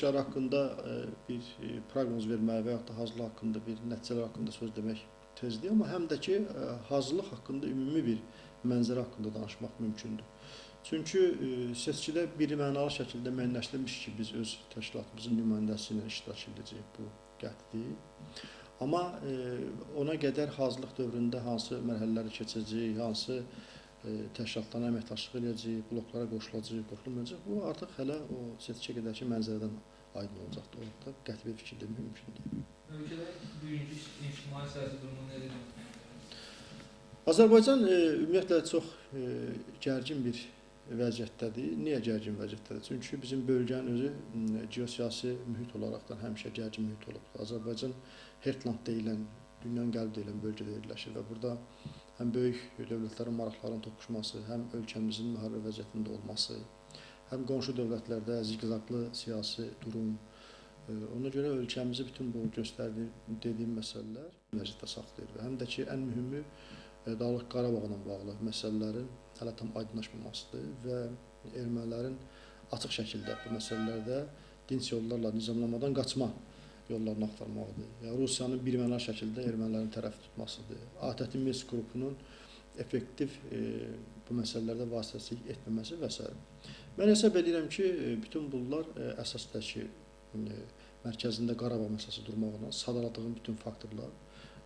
verilişləri haqqında bir proqnoz vermək və yaxud da hazırlıq haqqında bir nəticələr haqqında söz demək tezdir, amma həm də ki, hazırlıq haqqında ümumi bir mənzərə haqqında danışmaq mümkündür. Çünki seçkidə birmənalı şəkildə müəyyənləşdirilmiş ki, biz öz təşkilatımızın nümayəndəsi ilə iştirak edəcəyik bu qətli. Amma ona qədər hazırlıq dövründə hansı mərhələləri keçəcəyik, hansı təşkilatlarla əməkdaşlıq edəcəyik, bloklara qoşulacaq, qoşulmayacaq, bu artıq hələ o seçkiyə qədərki mənzərədən aydın olacaqdır. Orada qəti bir fikir demək mümkün deyil. Ölkədə bugünkü ictimai siyasi durumu nədir? Azərbaycan ümumiyyətlə çox gərgin bir vəziyyətdədir. Niyə gərgin vəziyyətdədir? Çünki bizim bölgənin özü geosiyasi mühit olaraqdan həmişə gərgin mühit olub. Azərbaycan Hertland deyilən, dünyanın qəlbi deyilən bölgədə yerləşir və burada həm böyük dövlətlərin maraqlarının toqquşması, həm ölkəmizin müharibə vəziyyətində olması, həm qonşu dövlətlərdə ziqzaqlı siyasi durum, ona görə ölkəmizi bütün bu dediyim məsələlər vəziyyətdə saxlayır və həm də ki, ən mühümü Dağlıq Qarabağla bağlı məsələlərin hələ tam aydınlaşmamasıdır və ermənilərin açıq şəkildə bu məsələlərdə dinc yollarla nizamlamadan qaçma yollarını axtarmaqdır. Yəni, Rusiyanın birmənalı şəkildə ermənilərin tərəf tutmasıdır. ATƏT Minsk qrupunun effektiv bu məsələlərdə vasitəçilik etməməsi və s. Mən hesab edirəm ki, bütün bunlar əsasdakı mərkəzində Qarabağ məsələsi durmaqla sadaladığım bütün faktorlar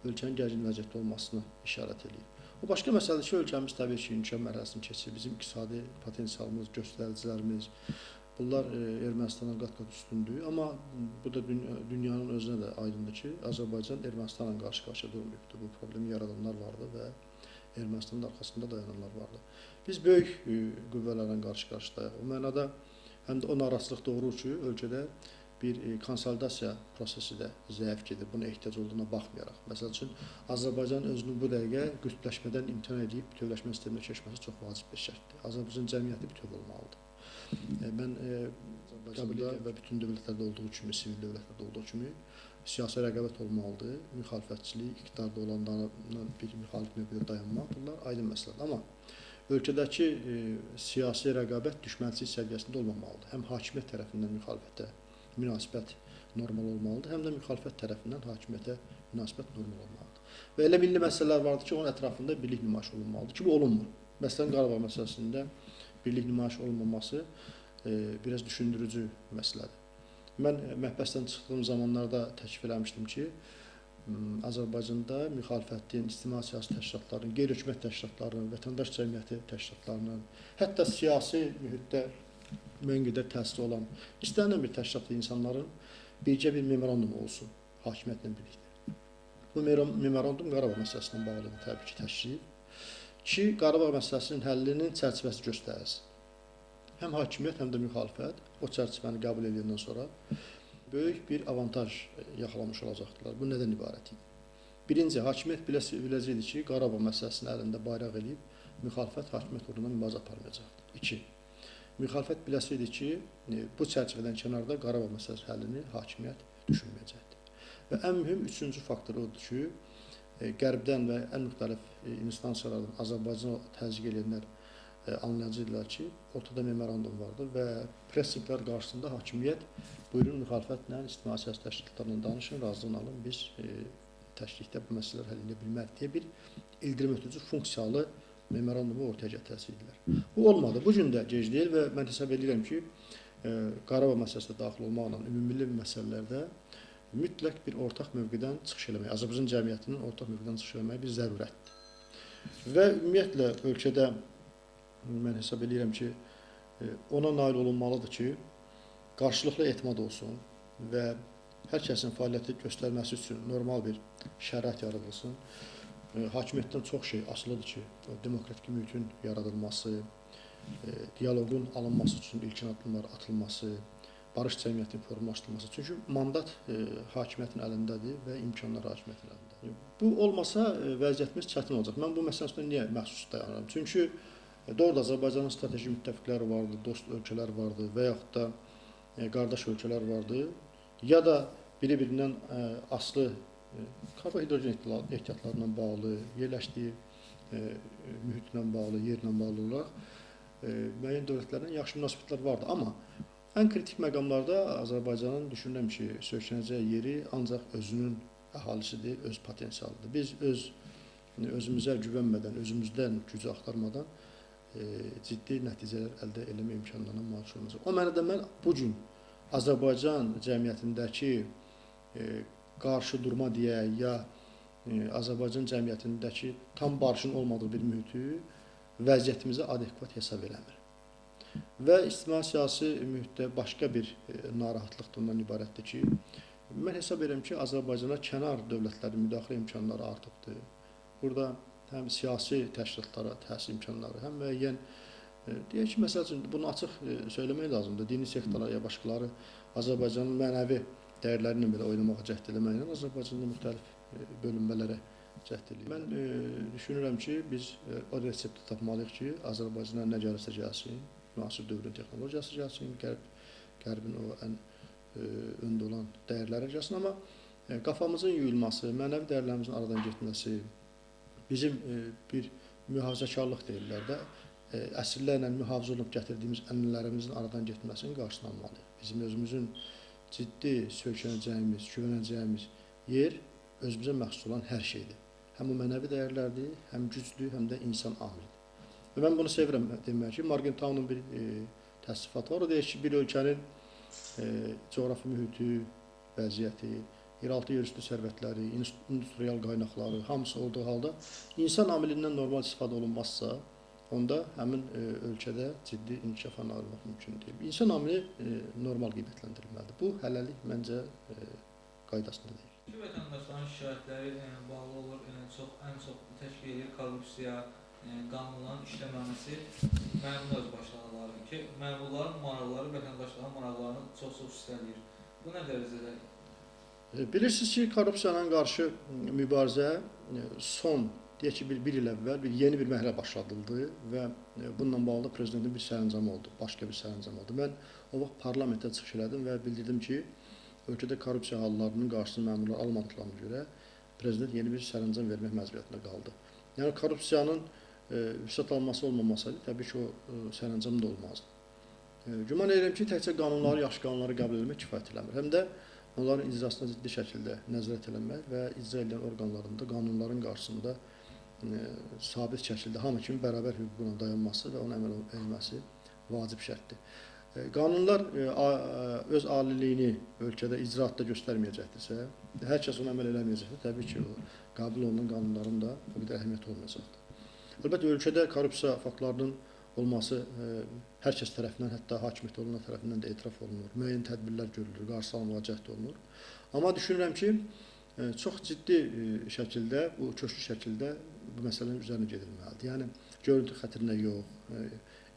ölkənin gərgin vəziyyətdə olmasına işarət edir. O başqa məsələdir ki, ölkəmiz təbii ki, inkişaf mərhələsini keçir. Bizim iqtisadi potensialımız, göstəricilərimiz, bunlar Ermənistandan qat-qat üstündür. Amma bu da dünyanın özünə də aydındır ki, Azərbaycan Ermənistanla qarşı-qarşıya durmayıbdır. Bu problemi yaradanlar vardı və Ermənistanın arxasında dayananlar vardı. Biz böyük qüvvələrlə qarşı-qarşıdayıq. O mənada həm də o narazılıq doğurur ki, ölkədə bir konsolidasiya prosesi də zəif gedir. Buna ehtiyac olduğuna baxmayaraq. Məsəl üçün, Azərbaycan özünün bu dəqiqə qütbləşmədən imtina edib bütövləşmə sisteminə keçməsi çox vacib bir şərtdir. Azərbaycan cəmiyyəti bütöv olmalıdır. Mən Azərbaycanda və bütün dövlətlərdə olduğu kimi, sivil dövlətlərdə olduğu kimi siyasi rəqabət olmalıdır. Müxalifətçilik, iqtidarda olanlarla bir müxalif mövqedə dayanmaq, bunlar aydın məsələdir. Amma ölkədəki siyasi rəqabət düşmənçilik səviyyəsində olmamalıdır. Həm hakimiyyət tərəfindən müxalifətə münasibət normal olmalıdır, həm də müxalifət tərəfindən hakimiyyətə münasibət normal olmalıdır. Və elə milli məsələlər vardır ki, onun ətrafında birlik nümayiş olunmalıdır ki, bu olunmur. Məsələn, Qarabağ məsələsində birlik nümayiş olunmaması biraz düşündürücü məsələdir. Mən məhbəsdən çıxdığım zamanlarda təklif eləmişdim ki, Azərbaycanda müxalifətin, ictimai siyasi təşkilatlarının, qeyri-hökumət təşkilatlarının, vətəndaş cəmiyyəti təşkilatlarının, hətta siyasi mühitdə müəyyən qədər təsiri olan istənilən bir təşkilatlı insanların bircə bir memorandum olsun hakimiyyətlə birlikdə. Bu memorandum Qarabağ məsələsindən bağlıdır təbii ki, təşrif ki, Qarabağ məsələsinin həllinin çərçivəsi göstərilsin. Həm hakimiyyət, həm də müxalifət o çərçivəni qəbul edəndən sonra böyük bir avantaj yaxalamış olacaqdılar. Bu nədən ibarət idi? Birinci, hakimiyyət biləcəkdi ki, Qarabağ məsələsinin əlində bayraq eləyib müxalifət hakimiyyət uğruna mübarizə aparmayacaqdır. 2. Müxalifət biləsiydi ki, bu çərçivədən kənarda Qarabağ məsələsi həllini hakimiyyət düşünməyəcəkdir. Və ən mühüm üçüncü faktor odur ki, qərbdən və ən müxtəlif instansiyalardan Azərbaycana təzyiq edənlər anlayacaqlar ki, ortada memorandum vardır və pressinglər qarşısında hakimiyyət buyurun müxalifətlə, ictimai siyasi təşkilatlarla danışın, razılığını alın, biz təşkilikdə bu məsələlər həll edə bilmərik deyə bir ildırım ötürücü funksiyalı memorandumu ortaya gətirəsiydilər. Bu olmadı. Bu gün də gec deyil və mən hesab edirəm ki, Qarabağ məsələsinə daxil olmaqla ümumilli məsələlərdə mütləq bir ortaq mövqedən çıxış eləmək, Azərbaycan cəmiyyətinin ortaq mövqedən çıxış eləməyi bir zərurətdir. Və ümumiyyətlə ölkədə mən hesab edirəm ki, ona nail olunmalıdır ki, qarşılıqlı etimad olsun və hər kəsin fəaliyyəti göstərməsi üçün normal bir şərait yaradılsın. Hakimiyyətdən çox şey asılıdır ki, demokratik mühitin yaradılması, diyaloqun alınması üçün ilkin addımlar atılması, barış cəmiyyətinin formalaşdırılması. Çünki mandat hakimiyyətin əlindədir və imkanlar hakimiyyətin əlindədir. Bu olmasa vəziyyətimiz çətin olacaq. Mən bu məsələ üstündə niyə məxsus dayanıram? Çünki doğrudan Azərbaycanın strateji müttəfiqləri vardır, dost ölkələr vardır və yaxud da qardaş ölkələr vardır. Ya da biri-birindən aslı karbohidrogen ehtiyatlarla bağlı, yerləşdiyi mühitlə bağlı, yerlə bağlı olaraq müəyyən dövlətlərlə yaxşı münasibətlər vardır. Amma Ən kritik məqamlarda Azərbaycanın düşünürəm ki, söykənəcək yeri ancaq özünün əhalisidir, öz potensialıdır. Biz özümüzə güvənmədən, özümüzdən gücü axtarmadan ciddi nəticələr əldə etmə imkanlarına malik olacaq. O mənada mən bu gün Azərbaycan cəmiyyətindəki qarşı durma deyək, ya Azərbaycan cəmiyyətindəki tam barışın olmadığı bir mühiti vəziyyətimizə adekvat hesab eləmir. Və ictimai-siyasi mühitdə başqa bir narahatlıq da ondan ibarətdir ki, mən hesab edirəm ki, Azərbaycana kənar dövlətlərin müdaxilə imkanları artıbdır. Burada həm siyasi təşkilatlara təsir imkanları, həm müəyyən deyək ki, məsəl üçün bunu açıq söyləmək lazımdır. Dini sektorlar ya başqaları Azərbaycanın mənəvi dəyərlərini belə oynamağa cəhd eləməklə Azərbaycanda müxtəlif bölünmələrə cəhd edir. Mən düşünürəm ki, biz o resepti tapmalıyıq ki, Azərbaycana nə gəlirsə gəlsin, müasir dövrün texnologiyası gəlsin, Qərbin o ən öndə olan dəyərlərə gəlsin, amma qafamızın yuyulması, mənəvi dəyərlərimizin aradan getməsi, bizim bir mühafizəkarlıq deyirlər də, əsrlərlə mühafizə olunub gətirdiyimiz ənənələrimizin aradan getməsinin qarşısını almalıyıq. Bizim özümüzün ciddi söykənəcəyimiz, güvənəcəyimiz yer özümüzə məxsus olan hər şeydir. Həm o mənəvi dəyərlərdir, həm güclü, həm də insan amilidir. Və mən bunu sevirəm demək ki, Morgenthau'nun bir təsnifatı var. O deyir ki, bir ölkənin coğrafi mühiti, vəziyyəti, yeraltı yerüstü sərvətləri, industrial qaynaqları, hamısı olduğu halda insan amilindən normal istifadə olunmazsa, onda həmin ölkədə ciddi inkişafa nail olmaq mümkün deyil. İnsan amili normal qiymətləndirilməlidir. Bu hələlik məncə qaydasında deyil. Ki, vətəndaşların şikayətləri bağlı olur, ən çox təşkil edir korrupsiya, qanunların işləməməsi məmur öz başlanğıları ki, məmurların maraqları vətəndaşların maraqlarını çox-çox üstələyir. Bu nə dərəcədə? Bilirsiniz ki, korrupsiyanın qarşı mübarizə son, deyək ki, bir il əvvəl yeni bir mərhələ başladıldı və bununla bağlı prezidentin bir sərəncamı oldu, başqa bir sərəncam oldu. Mən o vaxt parlamentə çıxış elədim və bildirdim ki, ölkədə korrupsiya hallarının qarşısını məmurlar almadıqlarına görə prezident yeni bir sərəncam vermək məcburiyyətində qaldı. Yəni korrupsiyanın vüsət alması olmamasaydı, təbii ki, o sərəncam da olmazdı. Güman edirəm ki, təkcə qanunları, yaxşı qanunları qəbul etmək kifayət eləmir. Həm də onların icrasına ciddi şəkildə nəzarət eləmək və icra edən orqanlarında qanunların qarşısında sabit şəkildə hamı kimi bərabər hüququna dayanması və ona əməl edilməsi vacib şərtdir. Qanunlar öz aliliyini ölkədə icraatda göstərməyəcəkdirsə, hər kəs ona əməl eləməyəcəksə, təbii ki, o qəbul olunan qanunların da o qədər əhəmiyyəti olmayacaqdır. Əlbəttə, ölkədə korrupsiya faktlarının olması hər kəs tərəfindən, hətta hakimiyyətdə olanlar tərəfindən də etiraf olunur, müəyyən tədbirlər görülür, qarşı alınmağa cəhd olunur. Amma düşünürəm ki, çox ciddi şəkildə, bu köklü şəkildə bu məsələnin üzərinə gedilməlidir. Yəni, görüntü xətrinə yox,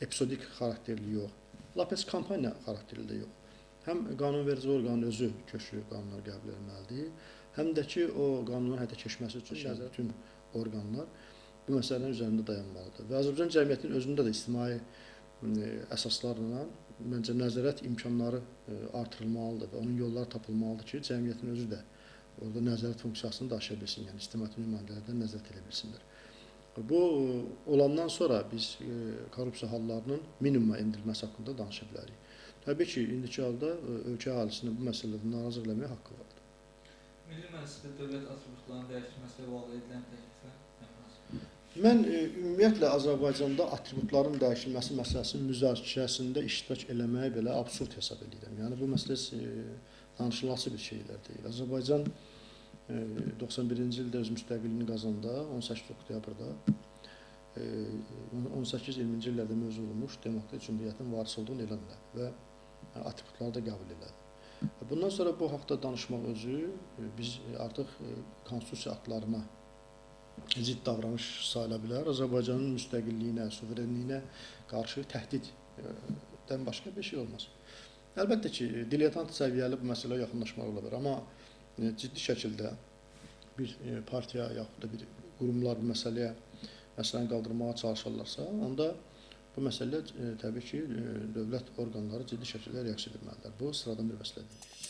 episodik xarakterli yox, lap heç kampaniya xarakterli də yox. Həm qanunverici orqanın özü köklü qanunlar qəbul edilməlidir, həm də ki, o qanunların həyata keçməsi üçün bütün orqanlar bu məsələnin üzərində dayanmalıdır. Və Azərbaycan cəmiyyətinin özündə də ictimai əsaslarla məncə nəzarət imkanları artırılmalıdır və onun yolları tapılmalıdır ki, cəmiyyətin özü də orada nəzarət funksiyasını daşıya bilsin, yəni ictimaiyyətin nümayəndələrdən nəzarət edə bilsinlər. Bu olandan sonra biz korrupsiya hallarının minimuma endirilməsi haqqında danışa bilərik. Təbii ki, indiki halda ölkə əhalisinin bu məsələlərdən narazı eləməyə haqqı vardır. Milli Məclisdə dövlət atributlarının dəyişdirilməsi ilə bağlı edilən təklifə mən ümumiyyətlə Azərbaycanda atributların dəyişilməsi məsələsinin müzakirəsində iştirak eləməyi belə absurd hesab edirəm. Yəni bu məsələ danışılası bir şeylər deyil. Azərbaycan 91-ci ildə öz müstəqilliyini qazanda 18 oktyabrda 18-20-ci illərdə mövzu olmuş Demokratik Cümhuriyyətin varisi olduğunu elan elədi və atributları da qəbul elədi. Bundan sonra bu haqda danışmaq özü biz artıq konstitusiya aktlarına ciddi davranış sayıla bilər. Azərbaycanın müstəqilliyinə, suverenliyinə qarşı təhdiddən başqa bir şey olmaz. Əlbəttə ki, diletant səviyyəli bu məsələyə yaxınlaşmaq ola bilər, amma ciddi şəkildə bir partiya yaxud da bir qurumlar bu məsələni qaldırmağa çalışarlarsa, onda bu məsələ təbii ki, dövlət orqanları ciddi şəkildə reaksiya etməlidir. Bu sıradan bir məsələ deyil.